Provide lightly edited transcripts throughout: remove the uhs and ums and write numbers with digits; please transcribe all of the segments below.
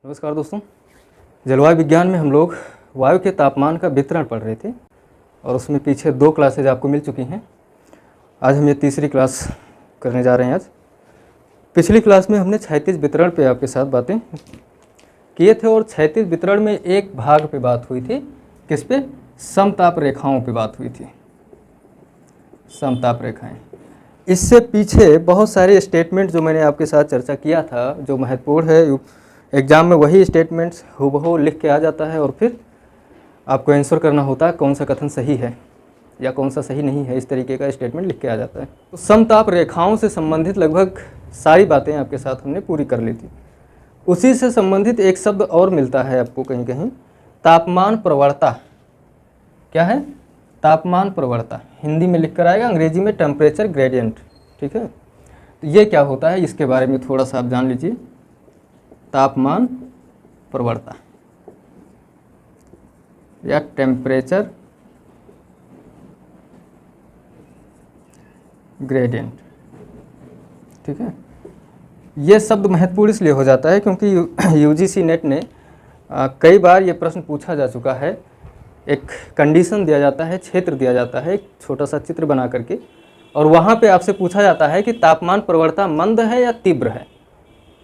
नमस्कार दोस्तों, जलवायु विज्ञान में हम लोग वायु के तापमान का वितरण पढ़ रहे थे और उसमें पीछे 2 क्लासेज आपको मिल चुकी हैं। आज हम ये तीसरी क्लास करने जा रहे हैं। आज पिछली क्लास में हमने क्षैतिज वितरण पे आपके साथ बातें किए थे और क्षैतिज वितरण में एक भाग पे बात हुई थी। किस पे? समताप रेखाओं पे बात हुई थी, समताप रेखाएं। इससे पीछे बहुत सारे स्टेटमेंट जो मैंने आपके साथ चर्चा किया था, जो महत्वपूर्ण है, एग्ज़ाम में वही स्टेटमेंट्स हूबहू लिख के आ जाता है और फिर आपको आंसर करना होता है कौन सा कथन सही है या कौन सा सही नहीं है। इस तरीके का स्टेटमेंट लिख के आ जाता है। तो समताप रेखाओं से संबंधित लगभग सारी बातें आपके साथ हमने पूरी कर ली थी। उसी से संबंधित एक शब्द और मिलता है आपको कहीं कहीं, तापमान प्रवणता। क्या है? तापमान प्रवणता। हिंदी में लिख कर आएगा, अंग्रेजी में टेम्परेचर ग्रेडियंट। ठीक है, तो ये क्या होता है इसके बारे में थोड़ा सा आप जान लीजिए। तापमान प्रवणता या टेम्परेचर ग्रेडियंट। ठीक है, ये शब्द महत्वपूर्ण इसलिए हो जाता है क्योंकि यूजीसी नेट ने कई बार ये प्रश्न पूछा जा चुका है। एक कंडीशन दिया जाता है, क्षेत्र दिया जाता है, एक छोटा सा चित्र बना करके, और वहाँ पे आपसे पूछा जाता है कि तापमान प्रवणता मंद है या तीव्र है,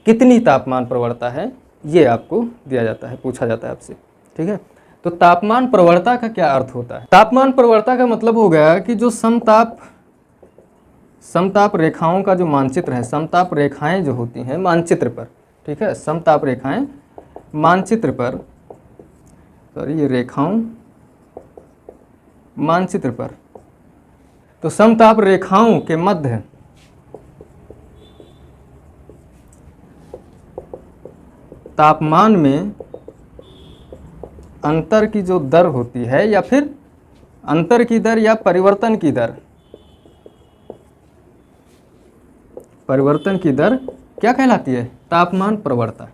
कितनी तापमान प्रवणता है, ये आपको दिया जाता है, पूछा जाता है आपसे। ठीक है, तो तापमान प्रवणता का क्या अर्थ होता है? तापमान प्रवणता का मतलब हो गया कि जो समताप रेखाओं का जो मानचित्र है, समताप रेखाएं जो होती हैं मानचित्र पर, ठीक है, समताप रेखाएं मानचित्र पर, सॉरी ये रेखाओं मानचित्र पर, तो समताप रेखाओं के मध्य तापमान में अंतर की जो दर होती है, या फिर अंतर की दर या परिवर्तन की दर, परिवर्तन की दर क्या कहलाती है? तापमान प्रवणता।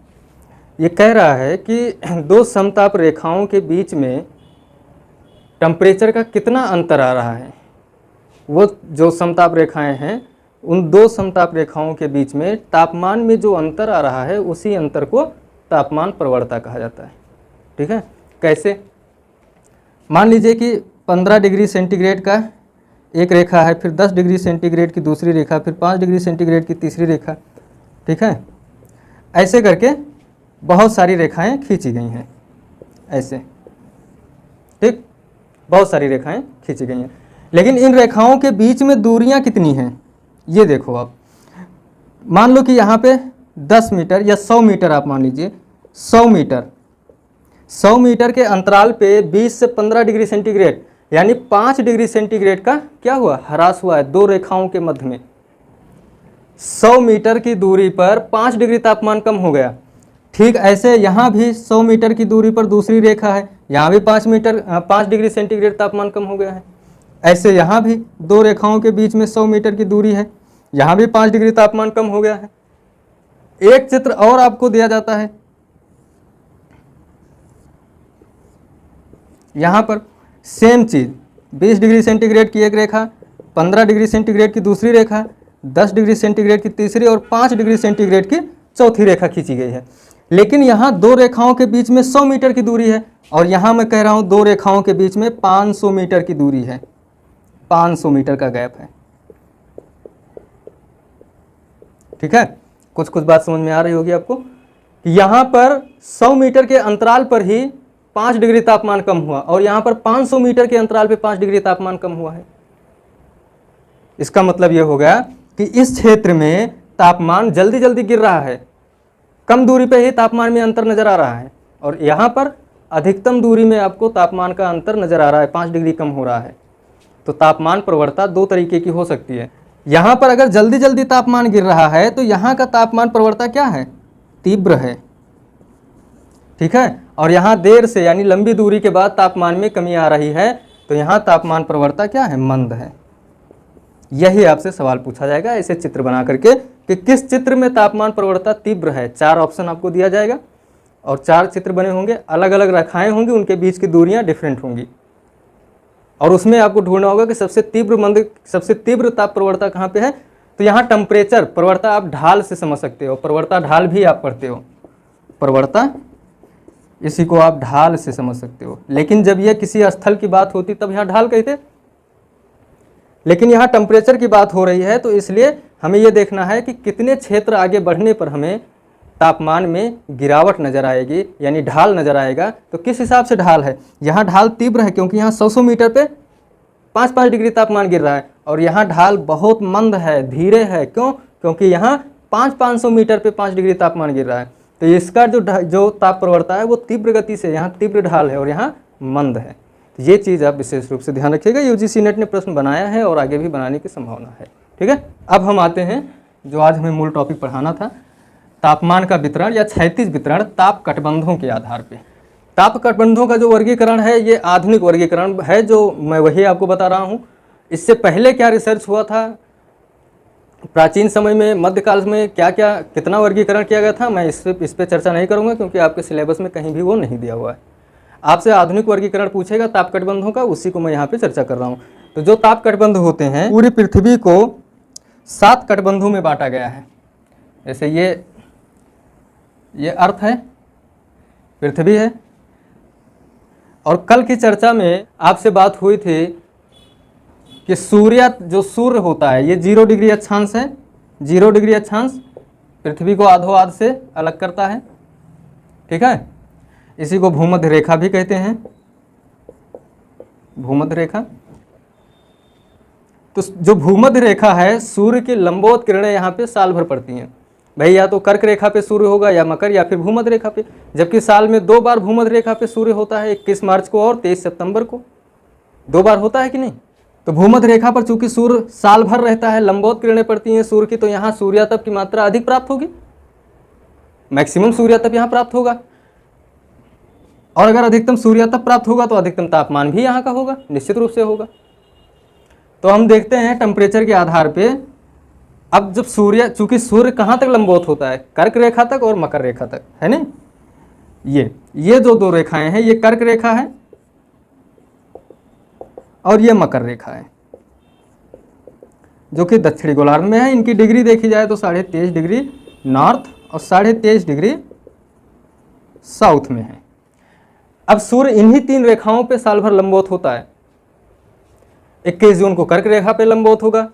ये कह रहा है कि दो समताप रेखाओं के बीच में टेम्परेचर का कितना अंतर आ रहा है। वो जो समताप रेखाएं हैं, उन दो समताप रेखाओं के बीच में तापमान में जो अंतर आ रहा है, उसी अंतर को तापमान प्रवणता कहा जाता है। ठीक है, कैसे? मान लीजिए कि 15 डिग्री सेंटीग्रेड का एक रेखा है, फिर 10 डिग्री सेंटीग्रेड की दूसरी रेखा, फिर 5 डिग्री सेंटीग्रेड की तीसरी रेखा। ठीक है, ऐसे करके बहुत सारी रेखाएं खींची गई हैं, ऐसे। ठीक, बहुत सारी रेखाएं खींची गई हैं, लेकिन इन रेखाओं के बीच में दूरियां कितनी हैं ये देखो आप। मान लो कि यहाँ पे 10 मीटर या 100 मीटर, आप मान लीजिए 100 मीटर के अंतराल पे 20 से 15 डिग्री सेंटीग्रेड यानी 5 डिग्री सेंटीग्रेड का क्या हुआ? ह्रास हुआ है दो रेखाओं के मध्य में। 100 मीटर की दूरी पर 5 डिग्री तापमान कम हो गया। ठीक ऐसे यहाँ भी 100 मीटर की दूरी पर दूसरी रेखा है, यहाँ भी 5 डिग्री सेंटीग्रेड तापमान कम हो गया है। ऐसे यहाँ भी दो रेखाओं के बीच में 100 मीटर की दूरी है, यहाँ भी 5 डिग्री तापमान कम हो गया है। एक चित्र और आपको दिया जाता है, यहाँ पर सेम चीज़, 20 डिग्री सेंटीग्रेड की एक रेखा, 15 डिग्री सेंटीग्रेड की दूसरी रेखा, 10 डिग्री सेंटीग्रेड की तीसरी और 5 डिग्री सेंटीग्रेड की चौथी रेखा खींची गई है। लेकिन यहाँ दो रेखाओं के बीच में 100 मीटर की दूरी है, और यहाँ मैं कह रहा हूँ दो रेखाओं के बीच में 500 मीटर की दूरी है, 500 मीटर का गैप है। ठीक है, कुछ बात समझ में आ रही होगी आपको कि यहाँ पर 100 मीटर के अंतराल पर ही 5 डिग्री तापमान कम हुआ, और यहाँ पर 500 मीटर के अंतराल पे 5 डिग्री तापमान कम हुआ है। इसका मतलब यह हो गया कि इस क्षेत्र में तापमान जल्दी जल्दी गिर रहा है, कम दूरी पे ही तापमान में अंतर नजर आ रहा है, और यहाँ पर अधिकतम दूरी में आपको तापमान का अंतर नजर आ रहा है, 5 डिग्री कम हो रहा है। तो तापमान प्रवणता दो तरीके की हो सकती है। यहाँ पर अगर जल्दी जल्दी तापमान गिर रहा है तो यहाँ का तापमान प्रवणता क्या है? तीव्र है। ठीक है, और यहाँ देर से यानी लंबी दूरी के बाद तापमान में कमी आ रही है, तो यहाँ तापमान प्रवणता क्या है? मंद है। यही आपसे सवाल पूछा जाएगा ऐसे चित्र बना करके कि किस चित्र में तापमान प्रवणता तीव्र है। 4 ऑप्शन आपको दिया जाएगा और 4 चित्र बने होंगे, अलग अलग रेखाएं होंगी, उनके बीच की दूरियां डिफरेंट होंगी, और उसमें आपको ढूंढना होगा कि सबसे तीव्र ताप प्रवणता कहाँ पे है। तो यहाँ टेम्परेचर प्रवणता आप ढाल से समझ सकते हो, प्रवणता ढाल भी आप पढ़ते हो, प्रवणता, इसी को आप ढाल से समझ सकते हो। लेकिन जब यह किसी स्थल की बात होती तब यहाँ ढाल कहते, लेकिन यहाँ टेम्परेचर की बात हो रही है, तो इसलिए हमें यह देखना है कि कितने क्षेत्र आगे बढ़ने पर हमें तापमान में गिरावट नजर आएगी, यानी ढाल नजर आएगा। तो किस हिसाब से ढाल है, यहाँ ढाल तीव्र है क्योंकि यहाँ 100 मीटर पे 5-5 डिग्री तापमान गिर रहा है, और यहाँ ढाल बहुत मंद है, धीरे है। क्यों? क्योंकि यहाँ 500 मीटर पे 5 डिग्री तापमान गिर रहा है। तो इसका जो ताप प्रवणता है वो तीव्र गति से, यहाँ तीव्र ढाल है और यहाँ मंद है। तो ये चीज़ आप विशेष रूप से ध्यान रखिएगा। यूजीसी नेट ने प्रश्न बनाया है और आगे भी बनाने की संभावना है। ठीक है, अब हम आते हैं जो आज हमें मूल टॉपिक पढ़ाना था, तापमान का वितरण या क्षैतिज वितरण ताप कटबंधों के आधार पे। ताप कटबंधों का जो वर्गीकरण है ये आधुनिक वर्गीकरण है, जो मैं वही आपको बता रहा हूँ। इससे पहले क्या रिसर्च हुआ था, प्राचीन समय में, मध्यकाल में क्या क्या कितना वर्गीकरण किया गया था, मैं इस पे चर्चा नहीं करूँगा क्योंकि आपके सिलेबस में कहीं भी वो नहीं दिया हुआ है। आपसे आधुनिक वर्गीकरण पूछेगा ताप कटबंधों का, उसी को मैं यहाँ पे चर्चा कर रहा हूँ। तो जो ताप कटबंध होते हैं, पूरी पृथ्वी को 7 कटबंधों में बांटा गया है। जैसे ये अर्थ है, पृथ्वी है, और कल की चर्चा में आपसे बात हुई थी कि जो सूर्य होता है ये 0 डिग्री अक्षांश है। 0 डिग्री अक्षांश पृथ्वी को आधोआध से अलग करता है। ठीक है, इसी को भूमध्य रेखा भी कहते हैं, भूमध्य रेखा। तो जो भूमध्य रेखा है, सूर्य की लंबवत किरणें यहाँ पे साल भर पड़ती हैं। भाई या तो कर्क रेखा पे सूर्य होगा या मकर या फिर भूमध्य रेखा पे, जबकि साल में 2 बार भूमध्य रेखा पे सूर्य होता है, 21 मार्च को और 23 सितंबर को। 2 बार होता है कि नहीं? तो भूमध्य रेखा पर चूंकि सूर्य साल भर रहता है, लंबवत किरणें पड़ती हैं सूर्य की, तो यहाँ सूर्यातप की मात्रा अधिक प्राप्त होगी, मैक्सिमम सूर्यातप यहाँ प्राप्त होगा। और अगर अधिकतम सूर्यातप प्राप्त होगा तो अधिकतम तापमान भी यहाँ का होगा, निश्चित रूप से होगा। तो हम देखते हैं टेम्परेचर के आधार पे, अब जब चूंकि सूर्य कहाँ तक लंबवत होता है, कर्क रेखा तक और मकर रेखा तक, है ना। ये जो 2 रेखाएं हैं, ये कर्क रेखा है और ये मकर रेखा है, जो कि दक्षिणी गोलार्ध में है। इनकी डिग्री देखी जाए तो 23.5 डिग्री नॉर्थ और 23.5 डिग्री साउथ में है। अब सूर्य इन्हीं 3 रेखाओं पे साल भर लंबवत होता है। 21 जून को कर्क रेखा पे लंबवत होगा,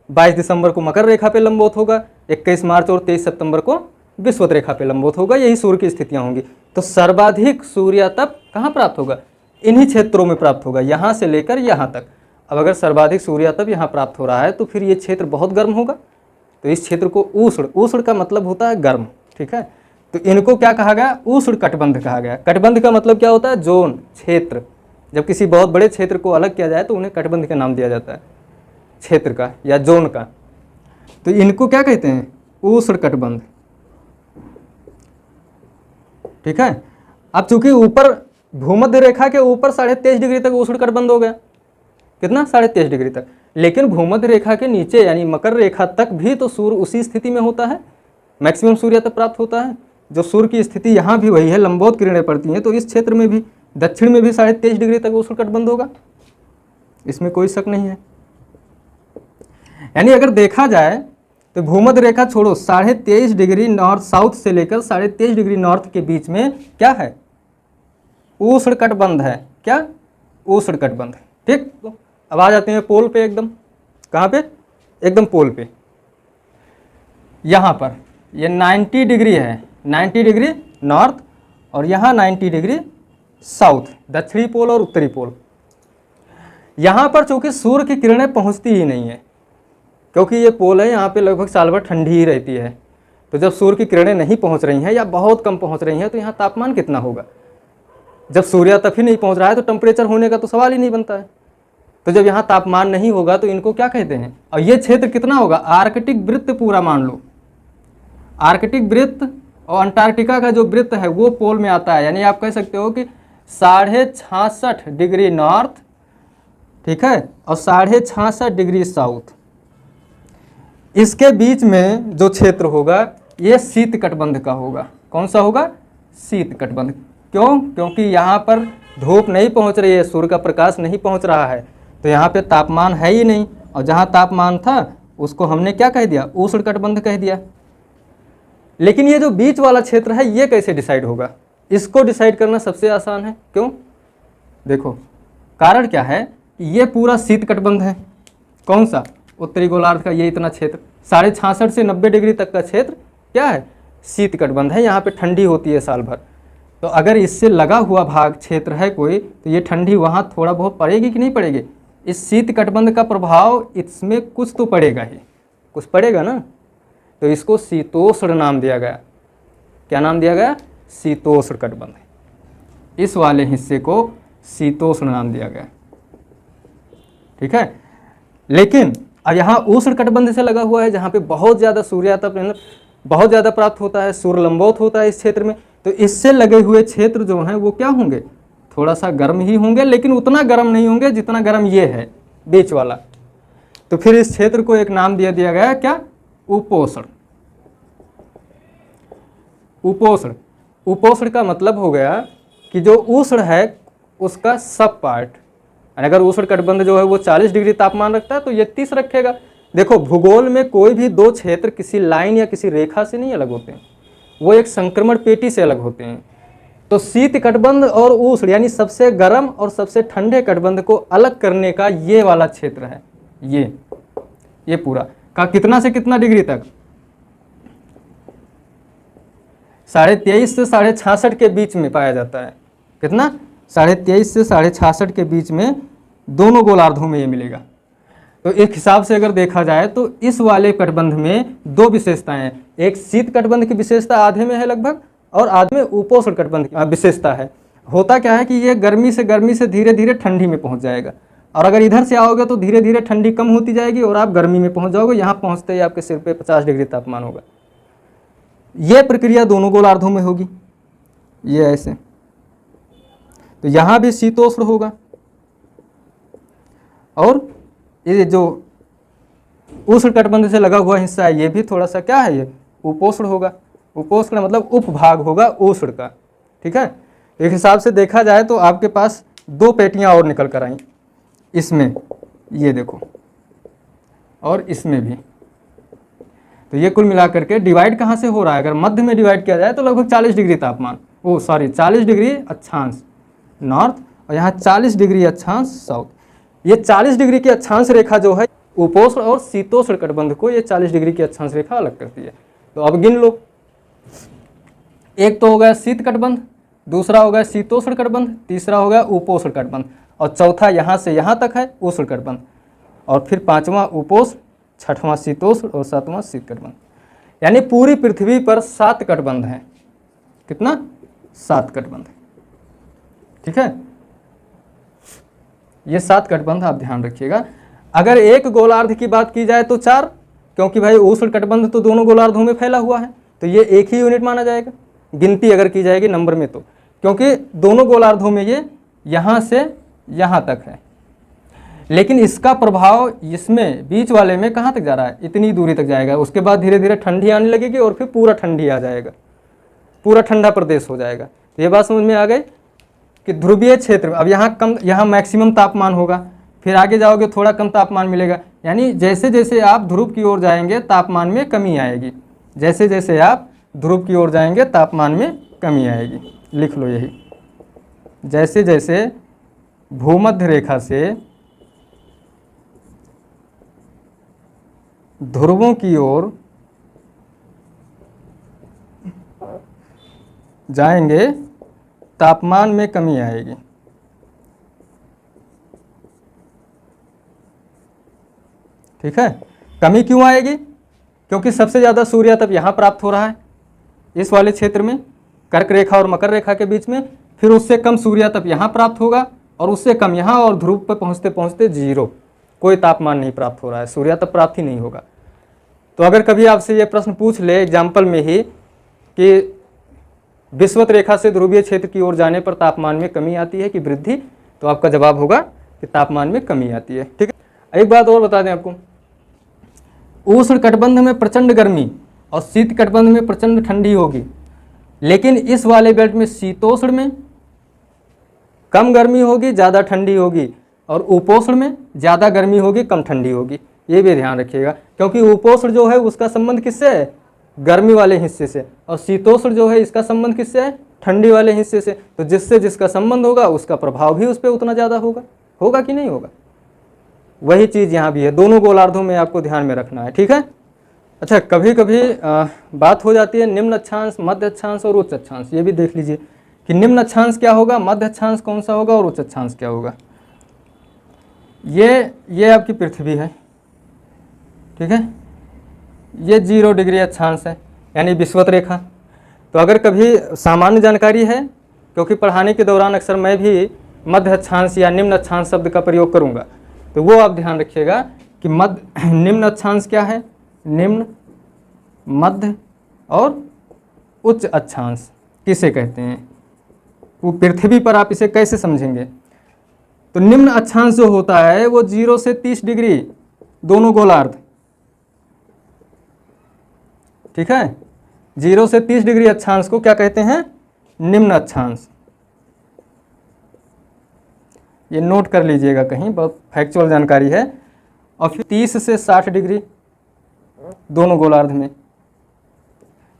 22 दिसंबर को मकर रेखा पे लंबवत होगा, 21 मार्च और 23 सितंबर को विषुवत रेखा पे लंबवत होगा। यही सूर्य की स्थितियां होंगी। तो सर्वाधिक सूर्यातप कहाँ प्राप्त होगा? इन्हीं क्षेत्रों में प्राप्त होगा, यहाँ से लेकर यहाँ तक। अब अगर सर्वाधिक सूर्यातप यहाँ प्राप्त हो रहा है तो फिर ये क्षेत्र बहुत गर्म होगा। तो इस क्षेत्र को उष्ण का मतलब होता है गर्म। ठीक है, तो इनको क्या कहा गया? उष्ण कटिबंध कहा गया। कटिबंध का मतलब क्या होता है? जोन, क्षेत्र। जब किसी बहुत बड़े क्षेत्र को अलग किया जाए तो उन्हें कटिबंध का नाम दिया जाता है, क्षेत्र का या जोन का। तो इनको क्या कहते हैं? उष्ण कटिबंध। ठीक है, अब चूंकि ऊपर भूमध्य रेखा के ऊपर 23.5 डिग्री तक उष्ण कटिबंध हो गया, कितना? 23.5 डिग्री तक। लेकिन भूमध्य रेखा के नीचे यानी मकर रेखा तक भी तो सूर्य उसी स्थिति में होता है, मैक्सिमम सूर्यातप प्राप्त होता है। जो सूर्य की स्थिति यहाँ भी वही है, लंबवत किरणें पड़ती हैं, तो इस क्षेत्र में भी, दक्षिण में भी 23.5 डिग्री तक उष्ण कटिबंध होगा, इसमें कोई शक नहीं है। यानी अगर देखा जाए तो भूमध्य रेखा छोड़ो, 23.5 डिग्री नॉर्थ साउथ से लेकर 23.5 डिग्री नॉर्थ के बीच में क्या है? उष्ण कटिबंध है। क्या? उष्ण कटिबंध। ठीक, अब आ जाते हैं पोल पे एकदम। कहाँ पे? एकदम पोल पे। यहाँ पर ये 90 डिग्री है, 90 डिग्री नॉर्थ, और यहाँ 90 डिग्री साउथ, दक्षिणी पोल और उत्तरी पोल। यहाँ पर चूंकि सूर्य की किरणें पहुँचती ही नहीं है, क्योंकि ये पोल है, यहाँ पे लगभग साल भर ठंडी ही रहती है। तो जब सूर्य की किरणें नहीं पहुँच रही हैं या बहुत कम पहुँच रही हैं तो यहाँ तापमान कितना होगा? जब सूर्यातप ही नहीं पहुँच रहा है तो टेम्परेचर होने का तो सवाल ही नहीं बनता है। तो जब यहाँ तापमान नहीं होगा तो इनको क्या कहते हैं? और ये क्षेत्र कितना होगा? आर्कटिक वृत्त पूरा मान लो। आर्कटिक वृत्त और अंटार्कटिका का जो वृत्त है वो पोल में आता है। यानी आप कह सकते हो कि 66.5 डिग्री नॉर्थ, ठीक है, और 66.5 डिग्री साउथ, इसके बीच में जो क्षेत्र होगा ये शीत कटिबंध का होगा। कौन सा होगा? शीत कटिबंध। क्यों? क्योंकि यहाँ पर धूप नहीं पहुँच रही है, सूर्य का प्रकाश नहीं पहुँच रहा है, तो यहाँ पे तापमान है ही नहीं। और जहाँ तापमान था उसको हमने क्या कह दिया? उष्ण कटिबंध कह दिया। लेकिन ये जो बीच वाला क्षेत्र है ये कैसे डिसाइड होगा? इसको डिसाइड करना सबसे आसान है। क्यों? देखो कारण क्या है, ये पूरा शीत कटिबंध है। कौन सा? उत्तरी गोलार्ध का ये इतना क्षेत्र 66.5 से 90 डिग्री तक का क्षेत्र क्या है? शीत कटिबंध है। यहाँ पे ठंडी होती है साल भर। तो अगर इससे लगा हुआ भाग क्षेत्र है कोई, तो ये ठंडी वहाँ थोड़ा बहुत पड़ेगी कि नहीं पड़ेगी? इस शीत कटिबंध का प्रभाव इसमें कुछ तो पड़ेगा ही, कुछ पड़ेगा ना। तो इसको शीतोष्ण नाम दिया गया। क्या नाम दिया गया? शीतोष्ण कटिबंध। इस वाले हिस्से को शीतोष्ण नाम दिया गया। ठीक है। लेकिन अब यहाँ उष्ण कटिबंध से लगा हुआ है, जहाँ पे बहुत ज़्यादा सूर्यातप बहुत ज़्यादा प्राप्त होता है, सूर्य लंबवत होता है इस क्षेत्र में। तो इससे लगे हुए क्षेत्र जो हैं वो क्या होंगे? थोड़ा सा गर्म ही होंगे, लेकिन उतना गर्म नहीं होंगे जितना गर्म ये है बीच वाला। तो फिर इस क्षेत्र को एक नाम दिया गया क्या? उपोष्ण। उपोष्ण। उपोष्ण का मतलब हो गया कि जो उष्ण है उसका सब पार्ट। अगर उष्ण कटिबंध जो है वो 40 डिग्री तापमान रखता है तो ये 30 रखेगा। देखो भूगोल में कोई भी दो क्षेत्र किसी लाइन या किसी रेखा से नहीं अलग होते हैं, वो एक संक्रमण पेटी से अलग होते हैं। तो शीत कटिबंध और उष्ण यानी सबसे गर्म और सबसे ठंडे कटिबंध को अलग करने का ये वाला क्षेत्र है। ये पूरा का कितना से कितना डिग्री तक? 23.5 से 66.5 के बीच में पाया जाता है। कितना? 23.5 से 66.5 के बीच में दोनों गोलार्धों में ये मिलेगा। तो एक हिसाब से अगर देखा जाए तो इस वाले कटिबंध में दो विशेषताएं हैं। एक शीत कटिबंध की विशेषता आधे में है लगभग, और आधे में उपोष्ण कटिबंध की विशेषता है। होता क्या है कि ये गर्मी से धीरे धीरे ठंडी में पहुंच जाएगा, और अगर इधर से आओगे तो धीरे धीरे ठंडी कम होती जाएगी और आप गर्मी में पहुंच जाओगे। यहाँ पहुंचते ही आपके सिर पे 50 डिग्री तापमान होगा। ये प्रक्रिया दोनों गोलार्धों में होगी, ये ऐसे। तो यहाँ भी शीतोष्ण होगा, और ये जो उष्ण कटिबंध से लगा हुआ हिस्सा है ये भी थोड़ा सा क्या है? ये उपोष्ण होगा। उपोष्ण मतलब उपभाग होगा उष्ण का। ठीक है। एक हिसाब से देखा जाए तो आपके पास दो पेटियां और निकल कर आई, इसमें ये देखो, और इसमें भी। तो ये कुल मिलाकर के डिवाइड कहाँ से हो रहा है? अगर मध्य में डिवाइड किया जाए तो लगभग 40 डिग्री तापमान, 40 डिग्री अक्षांश नॉर्थ, और यहाँ 40 डिग्री अक्षांश साउथ। ये 40 डिग्री की अक्षांश रेखा जो है उपोष्ण और शीतोष्ण कटिबंध को ये 40 डिग्री की अक्षांश रेखा अलग करती है। तो अब गिन लो, एक तो हो गया शीत कटिबंध, दूसरा हो गया शीतोष्ण कटिबंध, तीसरा हो गया उपोष्ण कटिबंध, और चौथा यहाँ से यहाँ तक है उष्ण कटिबंध, और फिर पांचवा उपोष्ण, छठवां शीतोष्ण और सातवां शीत कटिबंध। यानी पूरी पृथ्वी पर 7 कटिबंध हैं। कितना? 7 कटिबंध। ठीक है। ये 7 कटिबंध आप ध्यान रखिएगा। अगर एक गोलार्ध की बात की जाए तो 4, क्योंकि भाई उष्ण कटिबंध तो दोनों गोलार्धों में फैला हुआ है, तो ये एक ही यूनिट माना जाएगा गिनती अगर की जाएगी नंबर में, तो क्योंकि दोनों गोलार्धों में ये यहाँ से यहाँ तक है। लेकिन इसका प्रभाव इसमें बीच वाले में कहाँ तक जा रहा है? इतनी दूरी तक जाएगा। उसके बाद धीरे धीरे ठंडी आने लगेगी और फिर पूरा ठंडी आ जाएगा, पूरा ठंडा प्रदेश हो जाएगा। तो ये बात समझ में आ गई कि ध्रुवीय क्षेत्र, अब यहाँ मैक्सिमम तापमान होगा, फिर आगे जाओगे थोड़ा कम तापमान मिलेगा। यानी जैसे जैसे आप ध्रुव की ओर जाएंगे तापमान में कमी आएगी, जैसे जैसे आप ध्रुव की ओर जाएंगे तापमान में कमी आएगी। लिख लो यही, जैसे जैसे भूमध्य रेखा से ध्रुवों की ओर जाएंगे तापमान में कमी आएगी। ठीक है। कमी क्यों आएगी? क्योंकि सबसे ज़्यादा सूर्यातप यहाँ प्राप्त हो रहा है इस वाले क्षेत्र में, कर्क रेखा और मकर रेखा के बीच में। फिर उससे कम सूर्यातप यहाँ प्राप्त होगा और उससे कम यहाँ, और ध्रुव पर पहुँचते पहुँचते 0, कोई तापमान नहीं प्राप्त हो रहा है, सूर्यातप प्राप्त ही नहीं होगा। तो अगर कभी आपसे ये प्रश्न पूछ ले एग्जाम्पल में ही कि विषुवत रेखा से ध्रुवीय क्षेत्र की ओर जाने पर तापमान में कमी आती है कि वृद्धि, तो आपका जवाब होगा कि तापमान में कमी आती है। ठीक है। एक बात और बता दें आपको, उष्ण कटिबंध में प्रचंड गर्मी और शीत कटिबंध में प्रचंड ठंडी होगी, लेकिन इस वाले बेल्ट में शीतोष्ण में कम गर्मी होगी, ज़्यादा ठंडी होगी, और उपोष्ण में ज़्यादा गर्मी होगी, कम ठंडी होगी। ये भी ध्यान रखिएगा, क्योंकि उपोष्ण जो है उसका संबंध किससे है? गर्मी वाले हिस्से से, और शीतोष्ण जो है इसका संबंध किससे है, ठंडी वाले हिस्से से। तो जिससे जिसका संबंध होगा उसका प्रभाव भी उस पर उतना ज़्यादा होगा, होगा कि नहीं होगा। वही चीज़ यहाँ भी है, दोनों गोलार्धों में आपको ध्यान में रखना है, ठीक है। अच्छा, कभी कभी बात हो जाती है निम्न अक्षांश, मध्य अक्षांश और उच्च अक्षांश। ये भी देख लीजिए कि निम्न अक्षांश क्या होगा, मध्य अक्षांश कौन सा होगा और उच्च अक्षांश क्या होगा। ये आपकी पृथ्वी है, ठीक है। ये 0 डिग्री अक्षांश है, यानी विषुवत रेखा। तो अगर कभी सामान्य जानकारी है, क्योंकि पढ़ाने के दौरान अक्सर मैं भी मध्य अक्षांश या निम्न अक्षांश शब्द का प्रयोग करूंगा, तो वो आप ध्यान रखिएगा कि निम्न अक्षांश क्या है, निम्न, मध्य और उच्च अक्षांश किसे कहते हैं। वो पृथ्वी पर आप इसे कैसे समझेंगे। तो निम्न अक्षांश जो होता है वो 0 से 30 डिग्री, दोनों गोलार्ध, ठीक है। 0 से 30 डिग्री अक्षांश को क्या कहते हैं, निम्न अक्षांश। ये नोट कर लीजिएगा कहीं, बहुत फैक्चुअल जानकारी है। और फिर 30 से 60 डिग्री, दोनों गोलार्ध में,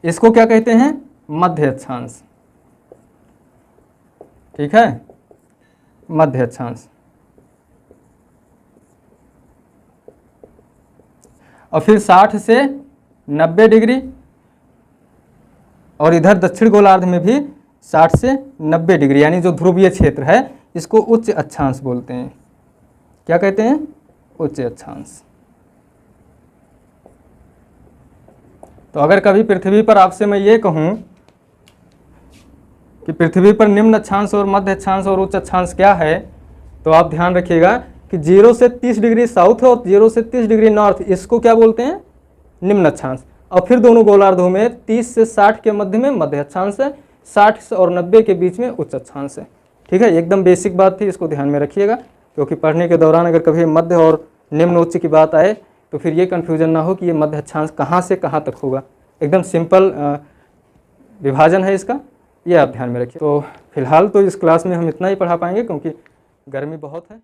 इसको क्या कहते हैं, मध्य अक्षांश, ठीक है, मध्य अक्षांश। और फिर 60 से 90 डिग्री, और इधर दक्षिण गोलार्ध में भी 60 से 90 डिग्री, यानी जो ध्रुवीय क्षेत्र है इसको उच्च अक्षांश बोलते हैं। क्या कहते हैं, उच्च अक्षांश। तो अगर कभी पृथ्वी पर आपसे मैं ये कहूं कि पृथ्वी पर निम्न अक्षांश और मध्य अक्षांश और उच्च अक्षांश क्या है, तो आप ध्यान रखिएगा कि 0 से 30 डिग्री साउथ और 0 से 30 डिग्री नॉर्थ, इसको क्या बोलते हैं, निम्न अक्षांश। और फिर दोनों गोलार्धों में 30 से 60 के मध्य में मध्य अक्षांश है, 60 और 90 के बीच में उच्च अक्षांश है, ठीक है। एकदम बेसिक बात थी, इसको ध्यान में रखिएगा, क्योंकि पढ़ने के दौरान अगर कभी मध्य और निम्न उच्च की बात आए तो फिर ये कन्फ्यूजन ना हो कि ये मध्य अक्षांश कहाँ से कहाँ तक होगा। एकदम सिंपल विभाजन है इसका, ये आप ध्यान में रखिए। तो फिलहाल तो इस क्लास में हम इतना ही पढ़ा पाएंगे, क्योंकि गर्मी बहुत है।